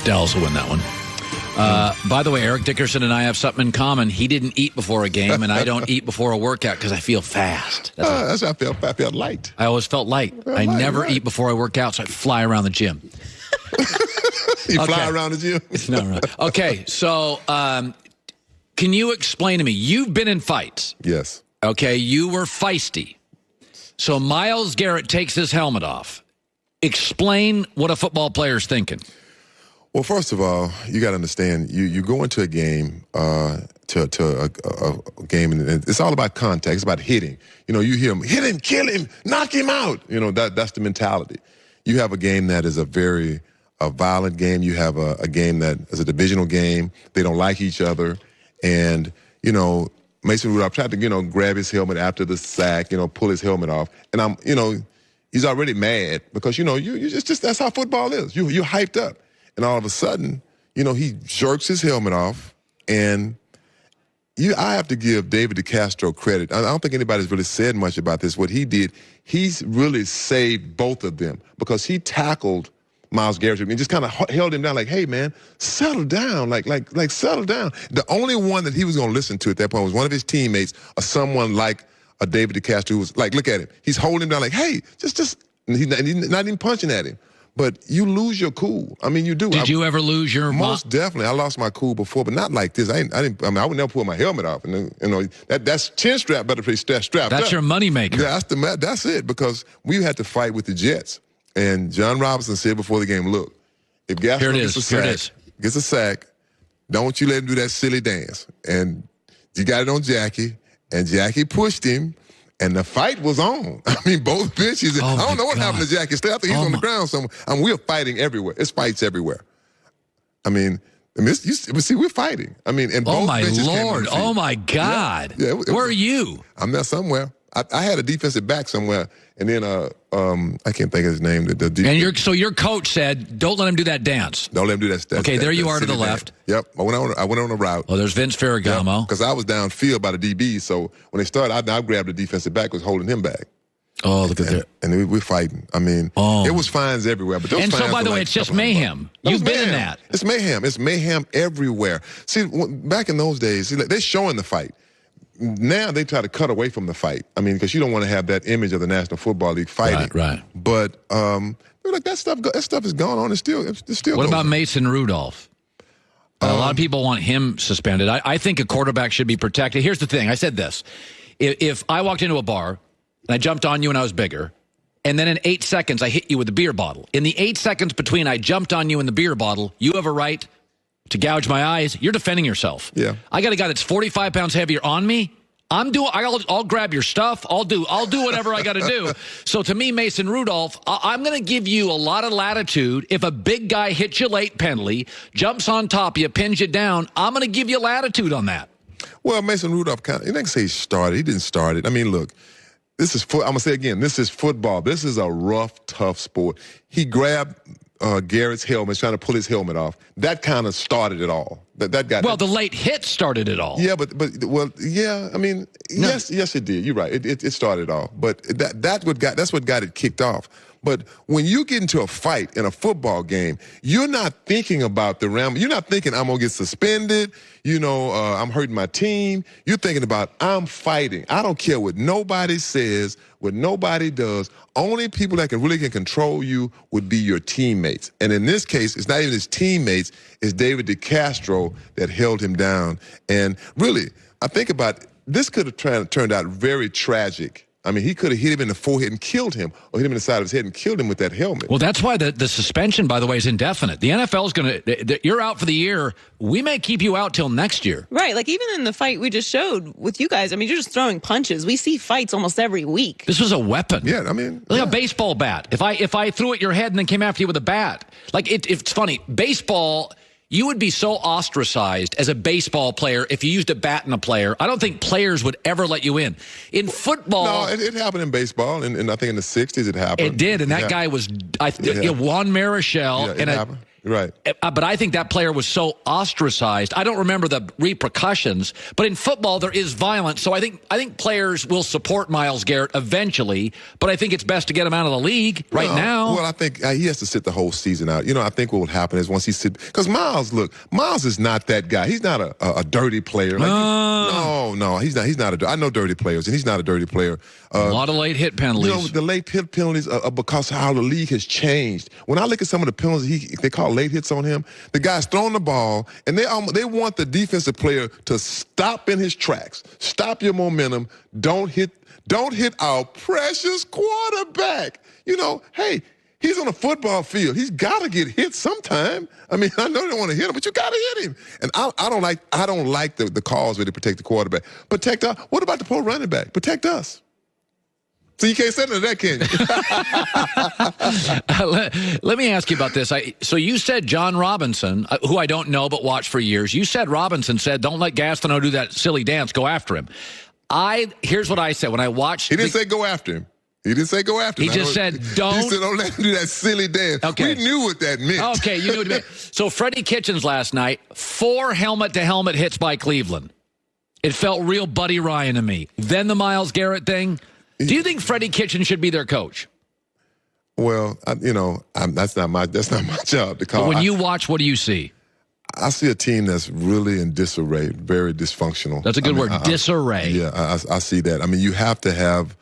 Dallas will win that one. By the way, Eric Dickerson and I have something in common. He didn't eat before a game, and I don't eat before a workout because I feel fast. That's how I felt light. I always felt light. I never eat before I work out, so I fly around the gym. You fly around the gym? No, right. Okay, so can you explain to me? You've been in fights. Yes. Okay, you were feisty. So Myles Garrett takes his helmet off. Explain what a football player's thinking. Well, first of all, you got to understand, you go into a game, to a game, and it's all about contact. It's about hitting. You know, you hear him, hit him, kill him, knock him out. You know, that's the mentality. You have a game that is a very violent game. You have a game that is a divisional game. They don't like each other. And, you know, Mason Rudolph tried to, grab his helmet after the sack, pull his helmet off. And he's already mad because, you just that's how football is. You're hyped up. And all of a sudden, he jerks his helmet off, and I have to give David DeCastro credit. I don't think anybody's really said much about this. What he did, he's really saved both of them because he tackled Myles Garrett and just kind of held him down like, hey, man, settle down, like settle down. The only one that he was going to listen to at that point was one of his teammates or someone like a David DeCastro who was like, look at him. He's holding him down like, hey, just and he's not even punching at him. But you lose your cool. I mean, you do. Did you ever lose your? Most definitely. I lost my cool before, but not like this. I would never pull my helmet off. And that's chin strap better be strapped up. That's your moneymaker. Yeah, that's it, because we had to fight with the Jets. And John Robinson said before the game, look, if Gaston gets a sack, don't you let him do that silly dance. And you got it on Jackie, and Jackie pushed him. And the fight was on. I mean, both benches. I don't know what happened to Jackie. Still, I think he's on the ground somewhere. We're fighting everywhere. It's fights everywhere. I mean, we're fighting. I mean, and both benches came on the field. Oh, my God. Yeah, where are you? I'm there somewhere. I had a defensive back somewhere, and then I can't think of his name. So your coach said, "Don't let him do that dance. Don't let him do that." Okay, there you are to the left. Yep, I went on a route. Oh, there's Vince Ferragamo. Because I was downfield by the DB, so when they started, I grabbed the defensive back, was holding him back. Oh, look at that! And we're fighting. I mean, it was fines everywhere. But those and fines so, by the way, it's just mayhem. You've been in that. It's mayhem. It's mayhem everywhere. See, back in those days, they're showing the fight. Now they try to cut away from the fight. I mean, because you don't want to have that image of the National Football League fighting. Right. But like that stuff is going on. It's still. What about Mason Rudolph? A lot of people want him suspended. I think a quarterback should be protected. Here's the thing. I said this. If I walked into a bar and I jumped on you and I was bigger, and then in 8 seconds I hit you with a beer bottle. In the 8 seconds between I jumped on you and the beer bottle, you have a right to gouge my eyes. You're defending yourself. Yeah. I got a guy that's 45 pounds heavier on me. I'll grab your stuff. I'll do whatever I got to do. So to me, Mason Rudolph, I'm going to give you a lot of latitude. If a big guy hits you late penalty, jumps on top of you, pins you down, I'm going to give you latitude on that. Well, Mason Rudolph you can say he started. He didn't start it. I mean, look, I'm going to say again, this is football. This is a rough, tough sport. He grabbed Garrett's helmet, trying to pull his helmet off. That kind of started it all. The late hit started it all. Yeah, I mean, yes, it did. You're right. It started it all. But that's what got it kicked off. But when you get into a fight in a football game, you're not thinking about the round. You're not thinking I'm gonna get suspended. I'm hurting my team. You're thinking about I'm fighting. I don't care what nobody says, what nobody does. Only people that can control you would be your teammates. And in this case, it's not even his teammates. It's David DeCastro that held him down. And really, I think about this could have turned out very tragic. I mean, he could have hit him in the forehead and killed him, or hit him in the side of his head and killed him with that helmet. Well, that's why the suspension, by the way, is indefinite. The NFL's going to, you're out for the year. We may keep you out till next year. Right. Like even in the fight we just showed with you guys, I mean, you're just throwing punches. We see fights almost every week. This was a weapon. Yeah, I mean. Like a baseball bat. If I threw at your head and then came after you with a bat. Like, it's funny. Baseball, you would be so ostracized as a baseball player if you used a bat in a player. I don't think players would ever let you in. In football... No, it happened in baseball, and I think in the 60s it happened. It did, and that guy was... Juan Marichal, Right. But I think that player was so ostracized. I don't remember the repercussions, but in football there is violence. So I think players will support Myles Garrett eventually, but I think it's best to get him out of the league now. Well, I think he has to sit the whole season out. I think what will happen is once he sits, because Myles is not that guy. He's not a dirty player. No, he's not. I know dirty players, and he's not a dirty player. A lot of late hit penalties. The late hit penalties are because of how the league has changed. When I look at some of the penalties they call late hits on him, the guy's throwing the ball, and they want the defensive player to stop in his tracks, stop your momentum, don't hit our precious quarterback. Hey, he's on a football field. He's got to get hit sometime. I mean, I know they don't want to hit him, but you got to hit him. And I don't like the calls where they protect the quarterback. Protect us. What about the poor running back? Protect us. So you can't say none of that, can you? Let me ask you about this. So you said John Robinson, who I don't know but watched for years, you said Robinson said, don't let Gastineau do that silly dance, go after him. Here's what I said when I watched. He didn't say go after him. He didn't say go after him. He just said don't. He said don't let him do that silly dance. Okay. We knew what that meant. Okay, you knew what it meant. So Freddie Kitchens last night, 4 helmet-to-helmet hits by Cleveland. It felt real Buddy Ryan to me. Then the Myles Garrett thing. Do you think Freddie Kitchens should be their coach? Well, that's not my job to call. But when you watch, what do you see? I see a team that's really in disarray, very dysfunctional. That's a good word, disarray. Yeah, I see that. I mean, you have to have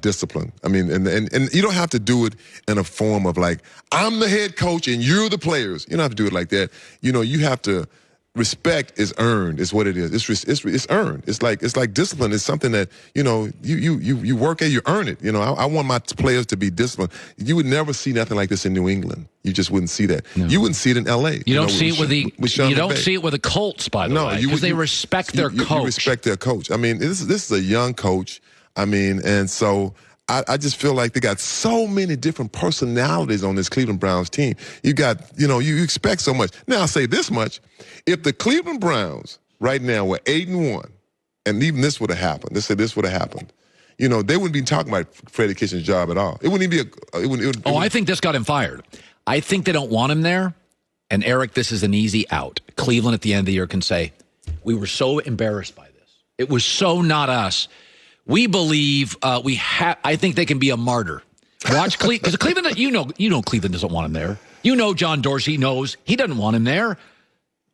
discipline. I mean, and you don't have to do it in a form of like, I'm the head coach and you're the players. You don't have to do it like that. You have to. Respect is earned, is what it is. It's earned. It's like discipline. It's something that you work at, you earn it. I want my players to be disciplined. You would never see nothing like this in New England. You just wouldn't see that. No. You wouldn't see it in L.A. You don't see it with the Colts, by the way, because they respect their coach. You respect their coach. I mean, this is a young coach. I mean, and so. I just feel like they got so many different personalities on this Cleveland Browns team. You got, you expect so much. Now, I'll say this much. If the Cleveland Browns right now were 8-1, and even this would have happened, let's say this would have happened, they wouldn't be talking about Freddie Kitchens' job at all. It wouldn't even be I think this got him fired. I think they don't want him there. And, Eric, this is an easy out. Cleveland at the end of the year can say, we were so embarrassed by this. It was so not us. We believe I think they can be a martyr. Watch Cleveland, because Cleveland, you know Cleveland doesn't want him there. John Dorsey knows he doesn't want him there.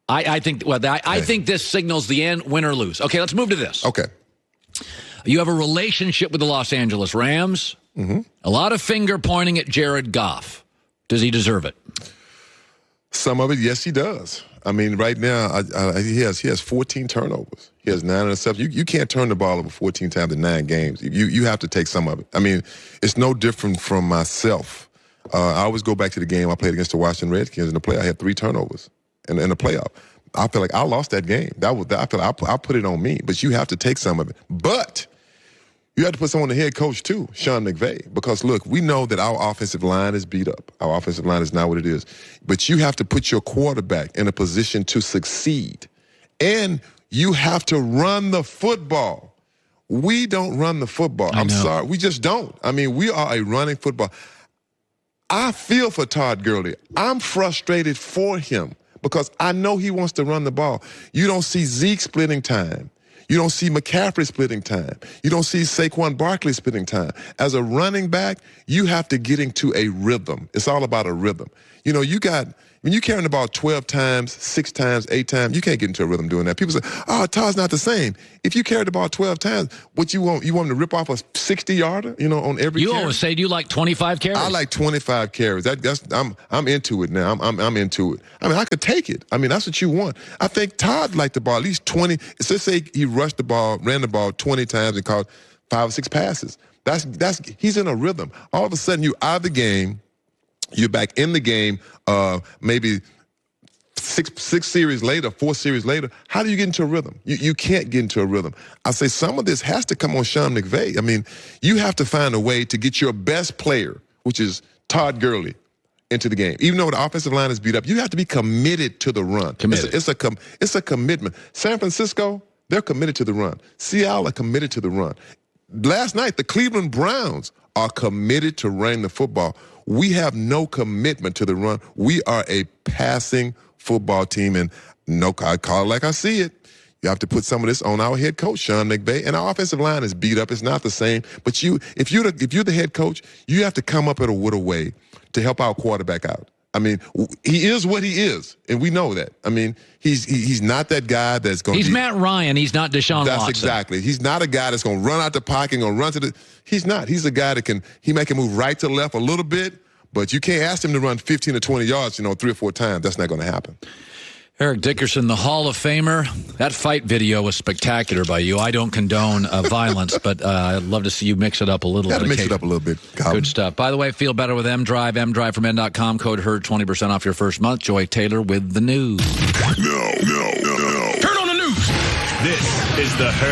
I think this signals the end, win or lose. Okay, let's move to this. Okay. You have a relationship with the Los Angeles Rams. Mm-hmm. A lot of finger pointing at Jared Goff. Does he deserve it? Some of it, yes, he does. I mean, right now, he has 14 turnovers. He has 9 interceptions. You can't turn the ball over 14 times in 9 games. You have to take some of it. I mean, it's no different from myself. I always go back to the game I played against the Washington Redskins in the playoff. I had 3 turnovers in the playoff. I feel like I lost that game. I feel like I put it on me. But you have to take some of it. But you have to put someone on the head coach, too, Sean McVay. Because, look, we know that our offensive line is beat up. Our offensive line is not what it is. But you have to put your quarterback in a position to succeed. And you have to run the football. We don't run the football. I'm sorry. We just don't. I mean, we are a running football. I feel for Todd Gurley. I'm frustrated for him because I know he wants to run the ball. You don't see Zeke splitting time. You don't see McCaffrey splitting time. You don't see Saquon Barkley splitting time. As a running back, you have to get into a rhythm. It's all about a rhythm. When you're carrying the ball 12 times, 6 times, 8 times, you can't get into a rhythm doing that. People say, Todd's not the same. If you carry the ball 12 times, what you want him to rip off a 60-yarder, on every carry? You always say you like 25 carries. I like 25 carries. I'm into it now. I'm into it. I mean, I could take it. I mean, that's what you want. I think Todd liked the ball at least 20. Let's say he ran the ball 20 times and caught 5 or 6 passes. He's in a rhythm. All of a sudden, you're out of the game. You're back in the game, maybe 6 series later, 4 series later. How do you get into a rhythm? You can't get into a rhythm. I say some of this has to come on Sean McVay. I mean, you have to find a way to get your best player, which is Todd Gurley, into the game. Even though the offensive line is beat up, you have to be committed to the run. It's a commitment. San Francisco, they're committed to the run. Seattle are committed to the run. Last night, the Cleveland Browns are committed to running the football. we have no commitment to the run. We are a passing football team, and no, I call it like I see it. You have to put some of this on our head coach, Sean McVay, and our offensive line is beat up. It's not the same. But if you're the head coach, you have to come up with a way to help our quarterback out. I mean, he is what he is, and we know that. I mean, he's not that guy that's going to He's Matt Ryan. He's not Deshaun Watson. That's exactly. He's not a guy that's going to run out the pocket and going to run to the – he's not. He's a guy that he can move right to left a little bit, but you can't ask him to run 15 or 20 yards, 3 or 4 times. That's not going to happen. Eric Dickerson, the Hall of Famer. That fight video was spectacular by you. I don't condone violence, but I'd love to see you mix it up a little bit. Got to mix it up a little bit. Good stuff. By the way, feel better with M-Drive. M-Drive from N.com. Code HERD, 20% off your first month. Joy Taylor with the news. No. Turn on the news. This is the HERD.